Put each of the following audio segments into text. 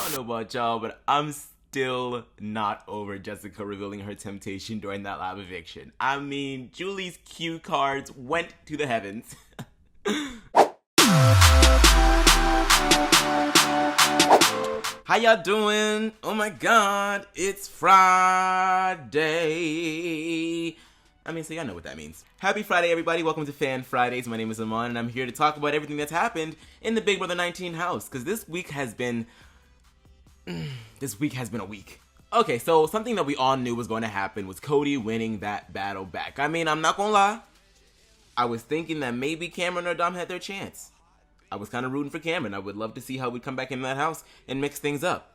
don't know about y'all, but I'm still not over Jessica revealing her temptation during that lab eviction. I mean, Julie's cue cards went to the heavens. How y'all doing? Oh my god, it's Friday. So y'all know what that means. Happy Friday, everybody. Welcome to Fan Fridays. My name is Amans, and I'm here to talk about everything that's happened in the Big Brother 19 house, because this week has been a week. Okay, so something that we all knew was going to happen was Cody winning that battle back. I'm not gonna lie. I was thinking that maybe Cameron or Dom had their chance. I was kind of rooting for Cameron. I would love to see how we'd come back in that house and mix things up.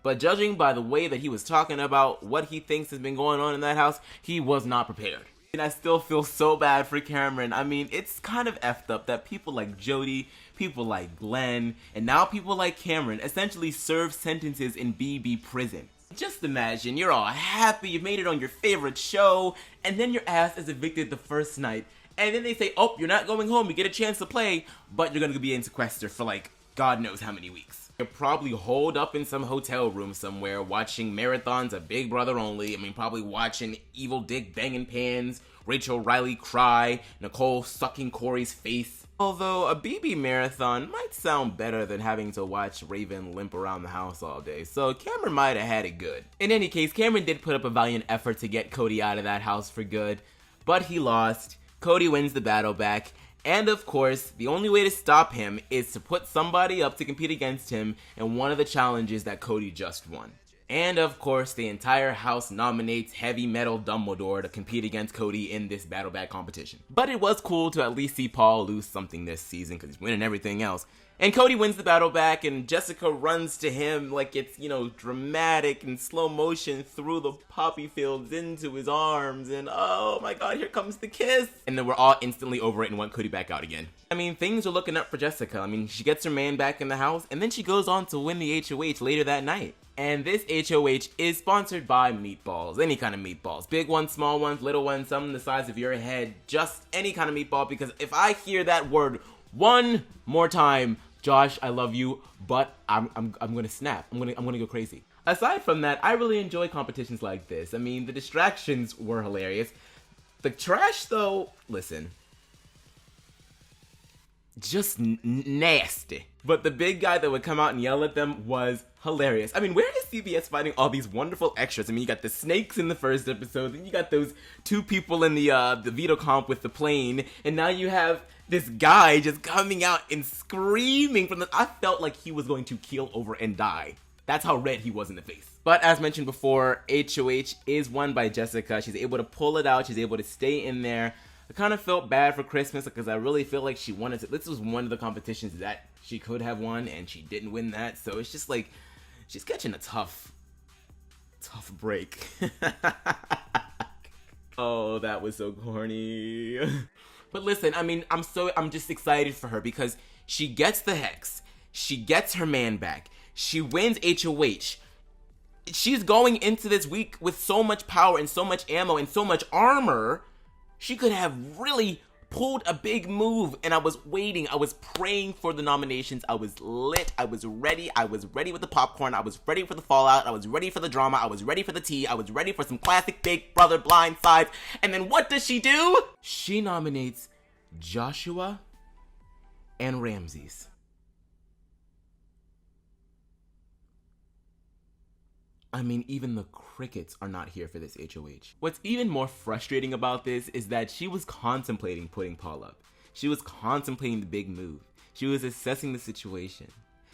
But judging by the way that he was talking about what he thinks has been going on in that house, he was not prepared. And I still feel so bad for Cameron. It's kind of effed up that people like Jody, people like Glenn, and now people like Cameron essentially serve sentences in BB prison. Just imagine, you're all happy, you made it on your favorite show, and then your ass is evicted the first night. And then they say, oh, you're not going home, you get a chance to play, but you're gonna be in sequester for like, God knows how many weeks. You're probably holed up in some hotel room somewhere watching marathons of Big Brother only. Probably watching Evil Dick banging pans, Rachel Riley cry, Nicole sucking Corey's face. Although a BB marathon might sound better than having to watch Raven limp around the house all day, so Cameron might have had it good. In any case, Cameron did put up a valiant effort to get Cody out of that house for good, but he lost. Cody wins the battle back. And of course, the only way to stop him is to put somebody up to compete against him in one of the challenges that Cody just won. And of course, the entire house nominates Heavy Metal Dumbledore to compete against Cody in this battle back competition. But it was cool to at least see Paul lose something this season because he's winning everything else. And Cody wins the battle back, and Jessica runs to him like it's, dramatic and slow motion through the poppy fields into his arms, and oh my god, here comes the kiss! And then we're all instantly over it and want Cody back out again. Things are looking up for Jessica. She gets her man back in the house, and then she goes on to win the HOH later that night. And this HOH is sponsored by meatballs, any kind of meatballs. Big ones, small ones, little ones, some the size of your head, just any kind of meatball, because if I hear that word one more time, Josh, I love you, but I'm gonna snap. I'm gonna go crazy. Aside from that, I really enjoy competitions like this. The distractions were hilarious. The trash, though, listen, just nasty. But the big guy that would come out and yell at them was hilarious. Where is CBS finding all these wonderful extras? You got the snakes in the first episode, then you got those two people in the veto comp with the plane, and now you have this guy just coming out and screaming from the... I felt like he was going to keel over and die. That's how red he was in the face. But as mentioned before, HOH is won by Jessica. She's able to pull it out. She's able to stay in there. I kind of felt bad for Christmas because I really feel like she wanted to... This was one of the competitions that she could have won, and she didn't win that. So it's just like, she's catching a tough break. Oh, that was so corny. But listen, I'm just excited for her because she gets the hex. She gets her man back. She wins HOH. She's going into this week with so much power and so much ammo and so much armor. She could have really pulled a big move, and I was waiting. I was praying for the nominations. I was lit. I was ready. I was ready with the popcorn. I was ready for the fallout. I was ready for the drama. I was ready for the tea. I was ready for some classic Big Brother blind sides. And then what does she do? She nominates Joshua and Ramses. Even the crickets are not here for this HOH. What's even more frustrating about this is that she was contemplating putting Paul up. She was contemplating the big move. She was assessing the situation.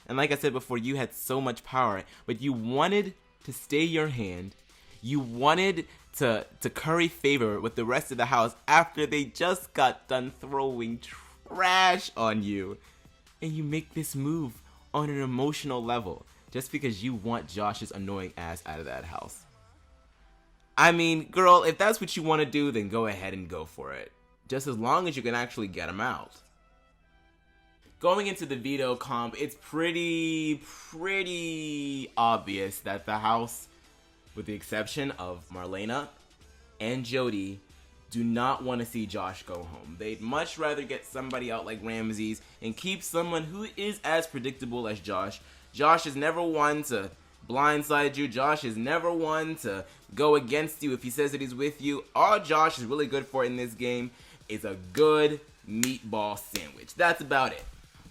And like I said before, you had so much power, but you wanted to stay your hand. You wanted to curry favor with the rest of the house after they just got done throwing trash on you. And you make this move on an emotional level, just because you want Josh's annoying ass out of that house. Girl, if that's what you want to do, then go ahead and go for it. Just as long as you can actually get him out. Going into the veto comp, it's pretty obvious that the house, with the exception of Marlena and Jody, do not want to see Josh go home. They'd much rather get somebody out like Ramses and keep someone who is as predictable as Josh Josh is never one to blindside you. Josh is never one to go against you if he says that he's with you. All Josh is really good for in this game is a good meatball sandwich. That's about it.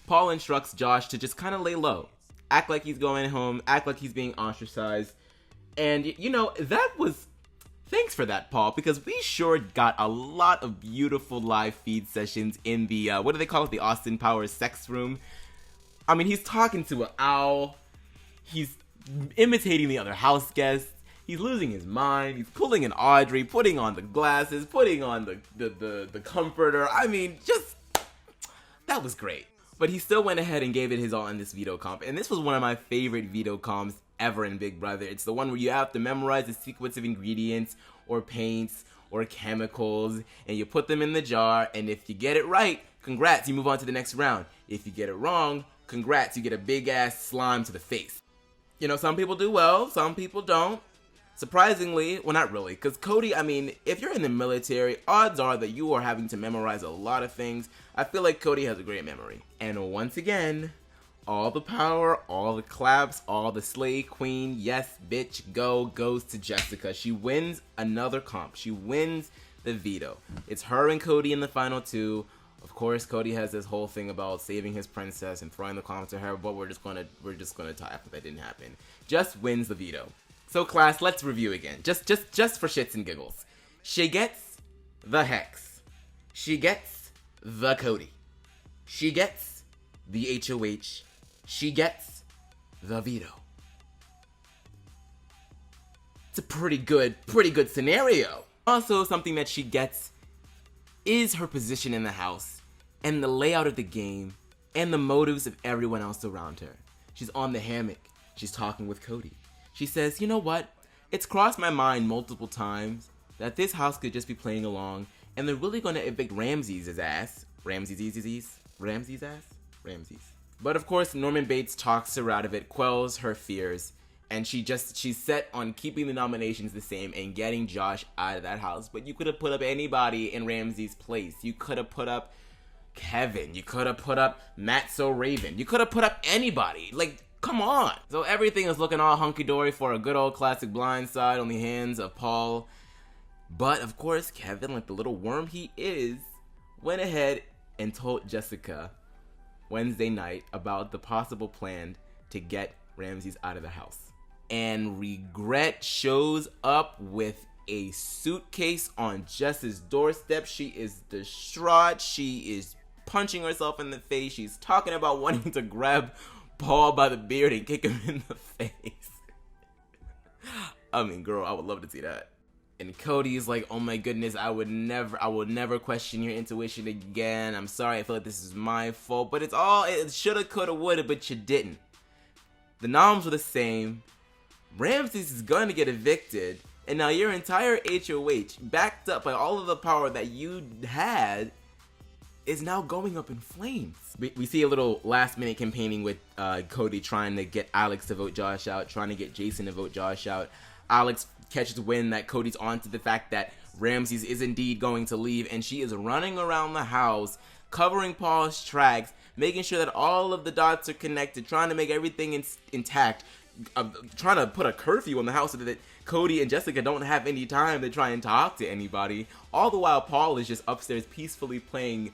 Paul instructs Josh to just kind of lay low. Act like he's going home. Act like he's being ostracized. And, you know, that was... Thanks for that, Paul, because we sure got a lot of beautiful live feed sessions in the, what do they call it? The Austin Powers sex room. I mean, he's talking to an owl. He's imitating the other house guests. He's losing his mind. He's pulling an Audrey, putting on the glasses, putting on the comforter. I mean, just... That was great. But he still went ahead and gave it his all in this veto comp. And this was one of my favorite veto comps ever in Big Brother. It's the one where you have to memorize the sequence of ingredients or paints or chemicals, and you put them in the jar, and if you get it right, congrats, you move on to the next round. If you get it wrong, congrats, you get a big ass slime to the face. You know, some people do well, some people don't. Surprisingly, well, not really, because Cody, I mean, if you're in the military, odds are that you are having to memorize a lot of things. I feel like Cody has a great memory. And once again, all the power, all the claps, all the slay queen, yes, bitch, go, goes to Jessica. She wins another comp. She wins the veto. It's her and Cody in the final two. Of course, Cody has this whole thing about saving his princess and throwing the comp to her, but we're just gonna talk after that didn't happen. Just wins the veto. So class, let's review again. Just for shits and giggles. She gets the Hex. She gets the Cody. She gets the HOH. She gets the veto. It's a pretty good scenario. Also, something that she gets is her position in the house and the layout of the game and the motives of everyone else around her. She's on the hammock. She's talking with Cody. She says, you know what? It's crossed my mind multiple times that this house could just be playing along and they're really going to evict Ramses' ass. Ramses' ass? But of course, Norman Bates talks her out of it, quells her fears, and she's set on keeping the nominations the same and getting Josh out of that house. But you could have put up anybody in Ramses' place. You could have put up Kevin. You could have put up Matt So Raven. You could have put up anybody. Like, come on. So everything is looking all hunky-dory for a good old classic blindside on the hands of Paul. But of course, Kevin, like the little worm he is, went ahead and told Jessica Wednesday night about the possible plan to get Ramses out of the house. And regret shows up with a suitcase on Jess's doorstep. She is distraught. She is punching herself in the face. She's talking about wanting to grab Paul by the beard and kick him in the face. I mean, girl, I would love to see that. And Cody is like, oh my goodness, I will never question your intuition again. I'm sorry, I feel like this is my fault. But it shoulda, coulda, woulda, but you didn't. The noms were the same. Ramses is gonna get evicted. And now your entire HOH, backed up by all of the power that you had, is now going up in flames. We see a little last minute campaigning with Cody trying to get Alex to vote Josh out, trying to get Jason to vote Josh out. Alex catches wind that Cody's onto the fact that Ramses is indeed going to leave, and she is running around the house, covering Paul's tracks, making sure that all of the dots are connected, trying to make everything intact, trying to put a curfew on the house so that Cody and Jessica don't have any time to try and talk to anybody. All the while, Paul is just upstairs peacefully playing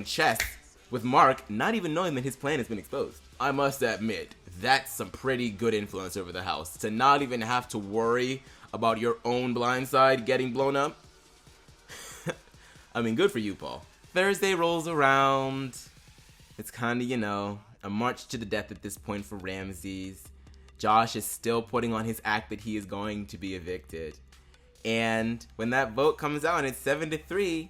chess with Mark, not even knowing that his plan has been exposed. I must admit, that's some pretty good influence over the house. To not even have to worry about your own blind side getting blown up. I mean, good for you, Paul. Thursday rolls around. It's kind of, a march to the death at this point for Ramses. Josh is still putting on his act that he is going to be evicted. And when that vote comes out and it's 7-3,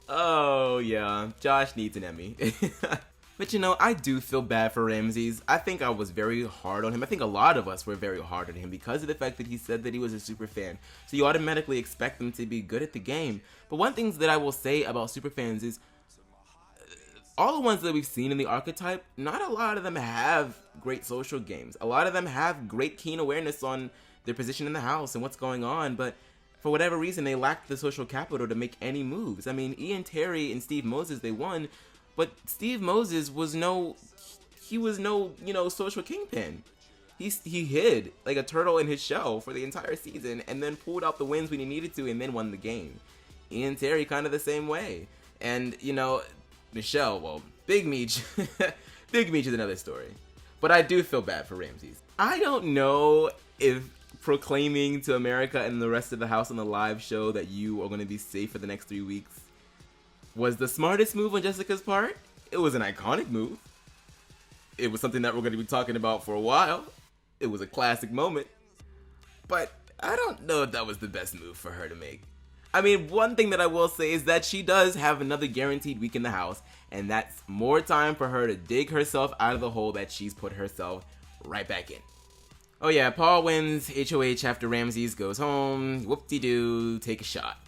oh yeah, Josh needs an Emmy. But I do feel bad for Ramses. I think I was very hard on him. I think a lot of us were very hard on him because of the fact that he said that he was a super fan. So you automatically expect them to be good at the game. But one thing that I will say about super fans is all the ones that we've seen in the archetype, not a lot of them have great social games. A lot of them have great keen awareness on their position in the house and what's going on, but for whatever reason, they lacked the social capital to make any moves. I mean, Ian Terry and Steve Moses, they won, But Steve Moses was no social kingpin. He hid like a turtle in his shell for the entire season and then pulled out the wins when he needed to and then won the game. Ian Terry kind of the same way. And, Michelle, well, Big Meech, Big Meech is another story. But I do feel bad for Ramses. I don't know if proclaiming to America and the rest of the house on the live show that you are going to be safe for the next 3 weeks was the smartest move on Jessica's part. It was an iconic move. It was something that we're going to be talking about for a while. It was a classic moment. But I don't know if that was the best move for her to make. I mean, one thing that I will say is that she does have another guaranteed week in the house, and that's more time for her to dig herself out of the hole that she's put herself right back in. Oh yeah, Paul wins HOH after Ramses goes home. Whoop-de-doo, take a shot.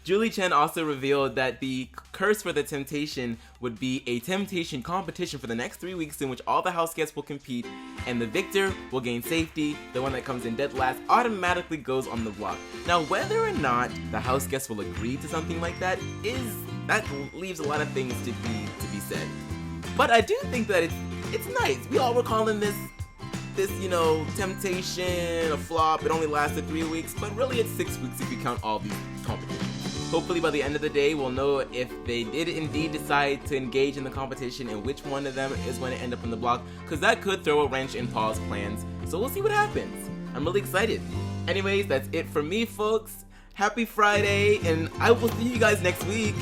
Julie Chen also revealed that the curse for the temptation would be a temptation competition for the next 3 weeks in which all the house guests will compete, and the victor will gain safety. The one that comes in dead last automatically goes on the block. Now, whether or not the house guests will agree to something like that leaves a lot of things to be said. But I do think that it's nice. We all were calling this temptation a flop. It only lasted 3 weeks, but really it's 6 weeks if you count all these competitions. Hopefully by the end of the day, we'll know if they did indeed decide to engage in the competition and which one of them is going to end up on the block, because that could throw a wrench in Paul's plans. So we'll see what happens. I'm really excited. Anyways, that's it for me, folks. Happy Friday, and I will see you guys next week.